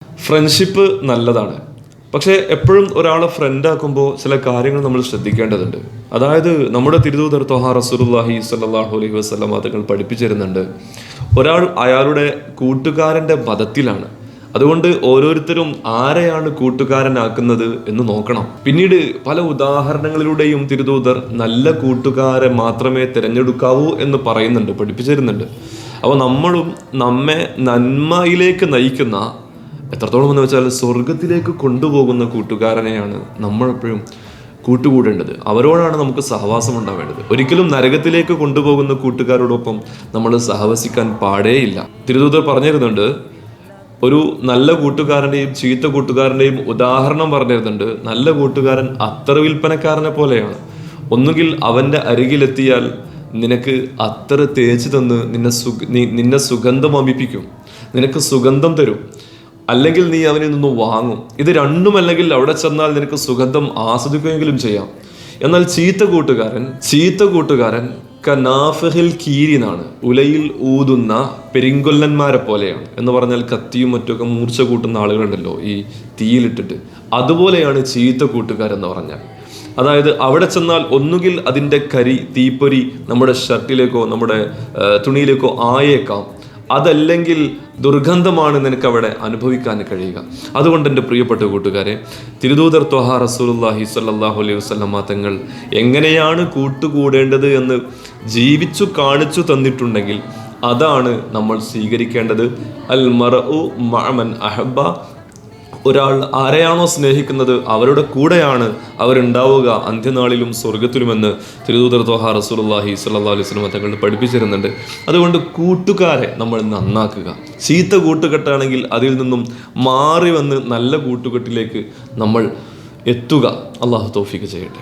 Friendship നല്ലതാണ്. പക്ഷേ എപ്പോഴും ഒരാളെ ഫ്രണ്ടാക്കുമ്പോൾ ചില കാര്യങ്ങൾ നമ്മൾ ശ്രദ്ധിക്കേണ്ടതുണ്ട്. അതായത് നമ്മുടെ തിരുദൂതർ ത്വഹാ റസൂലുള്ളാഹി സ്വല്ലല്ലാഹു അലൈഹി വസല്ലം തങ്ങൾ പഠിപ്പിച്ചിരുന്നുണ്ട്, ഒരാൾ അയാളുടെ കൂട്ടുകാരൻ്റെ മതത്തിലാണ്. അതുകൊണ്ട് ഓരോരുത്തരും ആരെയാണ് കൂട്ടുകാരനാക്കുന്നത് എന്ന് നോക്കണം. പിന്നീട് പല ഉദാഹരണങ്ങളിലൂടെയും തിരുദൂതർ നല്ല കൂട്ടുകാരെ മാത്രമേ തിരഞ്ഞെടുക്കാവൂ എന്ന് പറയുന്നുണ്ട്, പഠിപ്പിച്ചിരുന്നുണ്ട്. അപ്പോൾ നമ്മളും നമ്മെ നന്മയിലേക്ക് നയിക്കുന്ന, എത്രത്തോളം എന്ന് വെച്ചാൽ സ്വർഗത്തിലേക്ക് കൊണ്ടുപോകുന്ന കൂട്ടുകാരനെയാണ് നമ്മളെപ്പോഴും കൂട്ടുകൂടേണ്ടത്. അവരോടാണ് നമുക്ക് സഹവാസം ഉണ്ടാവേണ്ടത്. ഒരിക്കലും നരകത്തിലേക്ക് കൊണ്ടുപോകുന്ന കൂട്ടുകാരോടൊപ്പം നമ്മൾ സഹവസിക്കാൻ പാടേയില്ല. തിരുദൂതർ പറഞ്ഞിരുന്നുണ്ട്, ഒരു നല്ല കൂട്ടുകാരൻ്റെയും ചീത്ത കൂട്ടുകാരൻ്റെയും ഉദാഹരണം പറഞ്ഞിരുന്നുണ്ട്. നല്ല കൂട്ടുകാരൻ അത്തർ വിൽപ്പനക്കാരനെ പോലെയാണ്. ഒന്നുകിൽ അവൻ്റെ അരികിലെത്തിയാൽ നിനക്ക് അത്തർ തേച്ച് തന്ന് നിന്നെ സുഗന്ധം വമിപ്പിക്കും, നിനക്ക് സുഗന്ധം തരും. അല്ലെങ്കിൽ നീ അവനിൽ നിന്ന് വാങ്ങും. ഇത് രണ്ടുമല്ലെങ്കിൽ അവിടെ ചെന്നാൽ നിനക്ക് സുഗന്ധം ആസ്വദിക്കുകയെങ്കിലും ചെയ്യാം. എന്നാൽ ചീത്ത കൂട്ടുകാരൻ കനാഫഹിൽ കീരിനാണ്, ഉലയിൽ ഊതുന്ന പെരിങ്കൊല്ലന്മാരെ പോലെയാണ്. എന്ന് പറഞ്ഞാൽ കത്തിയും മറ്റൊക്കെ മൂർച്ച കൂട്ടുന്ന ആളുകളുണ്ടല്ലോ ഈ തീയിലിട്ടിട്ട്, അതുപോലെയാണ് ചീത്ത കൂട്ടുകാരെന്ന് പറഞ്ഞാൽ. അതായത് അവിടെ ചെന്നാൽ ഒന്നുകിൽ അതിൻ്റെ തീപ്പൊരി നമ്മുടെ ഷർട്ടിലേക്കോ നമ്മുടെ തുണിയിലേക്കോ ആയേക്കാം, അതല്ലെങ്കിൽ ദുർഗന്ധമാണ് നിനക്ക് അവിടെ അനുഭവിക്കാൻ കഴിയുക. അതുകൊണ്ട് എൻ്റെ പ്രിയപ്പെട്ട കൂട്ടുകാരെ, തിരുദൂതർ ത്വഹാ റസൂലുള്ളാഹി സ്വല്ലല്ലാഹു അലൈഹി വസല്ലം തങ്ങൾ എങ്ങനെയാണ് കൂട്ടുകൂടേണ്ടത് എന്ന് ജീവിച്ചു കാണിച്ചു തന്നിട്ടുണ്ടെങ്കിൽ അതാണ് നമ്മൾ സ്വീകരിക്കേണ്ടത്. അൽ മർഉ മഅ മൻ അഹബ്ബ, ഒരാൾ ആരെയാണോ സ്നേഹിക്കുന്നത് അവരുടെ കൂടെയാണ് അവരുണ്ടാവുക അന്ത്യനാളിലും സ്വർഗത്തിലുമെന്ന് തിരുദൂതർ ത്വഹാ റസൂലുള്ളാഹി സ്വല്ലല്ലാഹു അലൈഹി വസല്ലം തങ്ങൾ പഠിപ്പിച്ചിരുന്നുണ്ട്. അതുകൊണ്ട് കൂട്ടുകാരെ നമ്മൾ നന്നാക്കുക. ചീത്ത കൂട്ടുകെട്ടാണെങ്കിൽ അതിൽ നിന്നും മാറി വന്ന് നല്ല കൂട്ടുകെട്ടിലേക്ക് നമ്മൾ എത്തുക. അള്ളാഹു തൗഫീഖ് ചെയ്യട്ടെ.